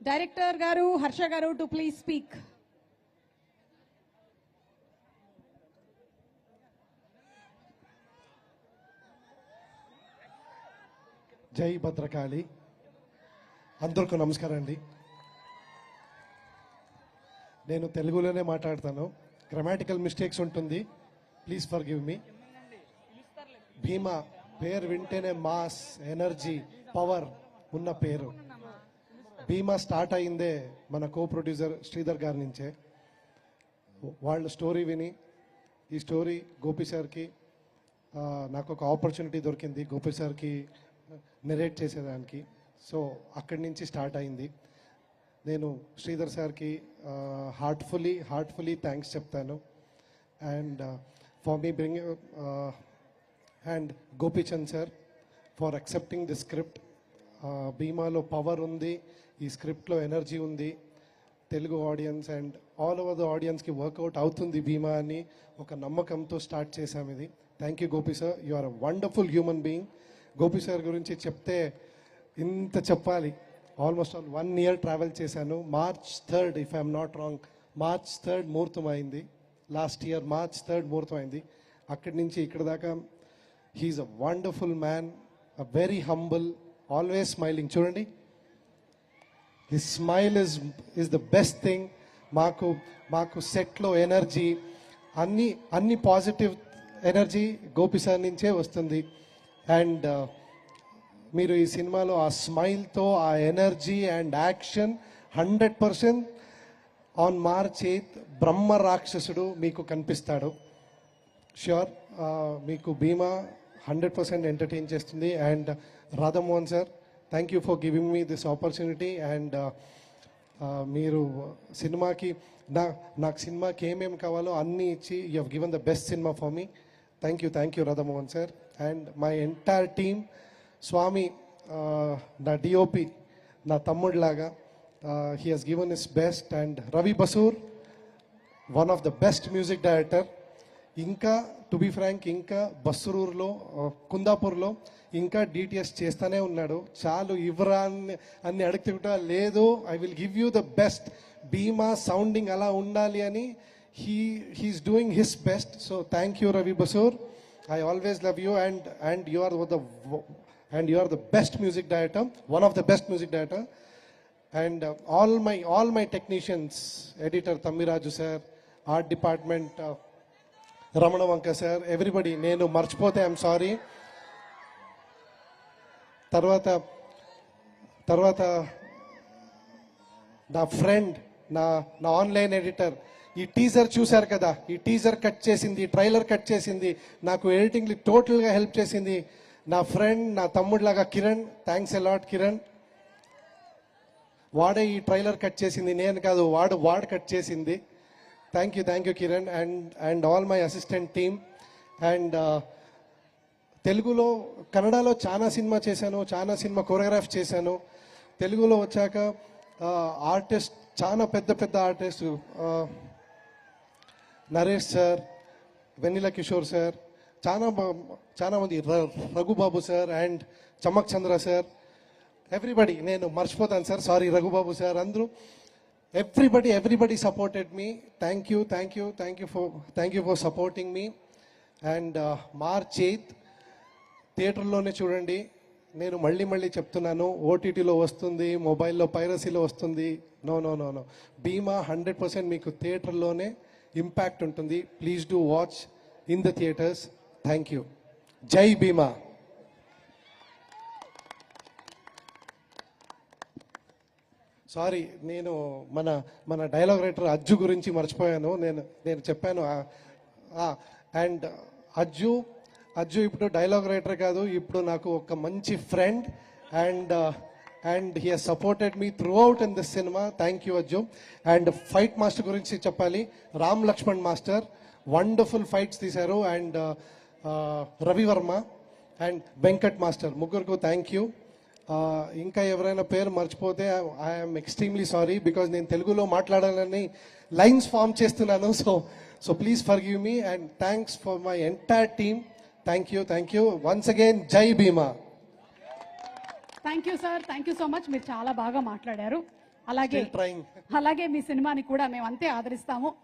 Director గారు హర్ష గారు to please speak. జై భద్రకాళి. అందరికీ నమస్కారం అండి. నేను తెలుగులోనే మాట్లాడతాను. గ్రామాటికల్ మిస్టేక్స్ ఉంటుంది, ప్లీజ్ ఫర్ గివ్ మీ. భీమా పేరు వింటేనే మాస్, ఎనర్జీ, పవర్ ఉన్న పేరు. భీమా స్టార్ట్ అయిందే మన కో ప్రొడ్యూసర్ శ్రీధర్ గారి నుంచే. వాళ్ళ స్టోరీ విని ఈ స్టోరీ గోపి సార్కి నాకు ఒక ఆపర్చునిటీ దొరికింది గోపి సార్కి నెరేట్ చేసేదానికి. సో అక్కడి నుంచి స్టార్ట్ అయింది. నేను శ్రీధర్ సార్కి హార్ట్ఫుల్లీ థ్యాంక్స్ చెప్తాను. And for me bring and Gopichand sir for accepting the script. భీమాలో పవర్ ఉంది, ఈ స్క్రిప్ట్లో ఎనర్జీ ఉంది. Telugu audience and all over the ఆడియన్స్కి వర్కౌట్ అవుతుంది భీమా అని ఒక నమ్మకంతో స్టార్ట్ చేశాం ఇది. Thank you Gopi sir, you are a wonderful human being. Gopi sir గురించి చెప్తే ఇంత చెప్పాలి. ఆల్మోస్ట్ 1 year ట్రావెల్ చేశాను. March 3rd if I'm not wrong, March 3rd ముహూర్తం అయింది. లాస్ట్ ఇయర్ March 3rd ముహూర్తం అయింది. అక్కడి నుంచి ఇక్కడ దాకా he is a wonderful man, a very humble, always smiling. చూడండి, his smile is the best thing. మాకు సెట్లో ఎనర్జీ అన్ని పాజిటివ్ ఎనర్జీ గోపి సార్ నుంచే వస్తుంది. అండ్ మీరు ఈ సినిమాలో ఆ స్మైల్తో, ఆ energy and action 100% on March 8th బ్రహ్మ రాక్షసుడు మీకు కనిపిస్తాడు. ష్యూర్ మీకు భీమా 100% ఎంటర్టైన్ చేస్తుంది. And Radhamohan sir, thank you for giving me this opportunity. And మీరు సినిమాకి నాకు సినిమాకి ఏమేమి కావాలో అన్నీ ఇచ్చి you have given the best cinema for me. Thank you Radhamohan sir. And my entire team, Swamy నా డిఓపి, నా తమ్ముడిలాగా, he has given his best. And Ravi Basrur, one of the best music director. ఇంకా టు బి ఫ్రాంక్, ఇంకా బస్రూర్లో, కుందాపూర్లో ఇంకా DTS చేస్తూనే ఉన్నాడు. చాలు ఇవ్వరా అన్ని అడుగుతుంటా, లేదు I will give you the best. Bheema sounding అలా ఉండాలి అని he's doing his best. So thank you Ravi Basur, I always love you. And you are the best music director, one of the best music director. And all my technicians, editor Tammiraju sir, art department Ramana Vanka sir, everybody, nenu marchipothe I'm sorry. Tarvata na friend, na online editor, ఈ teaser చూశారు కదా, ఈ teaser cut చేసింది, trailer cut చేసింది, నాకు ఎడిటింగ్లో టోటల్గా help చేసింది నా ఫ్రెండ్, నా తమ్ముడిలాగా కిరణ్. Thanks a lot Kiran. వాడే ఈ ట్రైలర్ కట్ చేసింది, నేను కాదు, వాడు కట్ చేసింది. Thank you Kiran. And all my assistant team. And తెలుగులో, కన్నడలో చాలా సినిమా చేశాను, చాలా సినిమా కొరియోగ్రాఫ్ చేశాను. తెలుగులో వచ్చాక ఆర్టిస్ట్, చాలా పెద్ద artist, Naresh sir, Vennela Kishore sir, చాలా మంది, Raghubabu sir and Chamak Chandra sir, everybody. నేను మర్చిపోతాను సార్, సారీ రఘుబాబు సార్, అందరూ everybody supported me. Thank you for supporting me. And March 8th థియేటర్లోనే చూడండి. నేను మళ్ళీ చెప్తున్నాను, ఓటీటీలో వస్తుంది, మొబైల్లో పైరసీలో వస్తుంది. నో, భీమా 100% మీకు థియేటర్లోనే ఇంపాక్ట్ ఉంటుంది. Please do watch in the theatres. Thank you. జై భీమా. సారీ, నేను మన డైలాగ్ రైటర్ అజ్జు గురించి మర్చిపోయాను. నేను చెప్పాను. అండ్ అజ్జు ఇప్పుడు డైలాగ్ రైటర్ కాదు, ఇప్పుడు నాకు ఒక మంచి friend. And he has supported me throughout in this cinema. Thank you Ajju. And fight master గురించి చెప్పాలి, Ram Laxman master wonderful fights తీశారు. And Ravi Varma and Venkat master, ముగ్గురికి థ్యాంక్ యూ. ఇంకా ఎవరైనా పేరు మర్చిపోతే ఐఎమ్ ఎక్స్ట్రీమ్లీ సారీ, బికాజ్ నేను తెలుగులో మాట్లాడాలని లైన్స్ ఫామ్ చేస్తున్నాను. So please forgive me. And thanks for my entire team. Thank you once again. జై Bhima. Thank you sir, thank you so much. మీరు చాలా బాగా మాట్లాడారు. అలాగే Still trying. అలాగే మీ సినిమాని కూడా మేము అంతే ఆదరిస్తాము.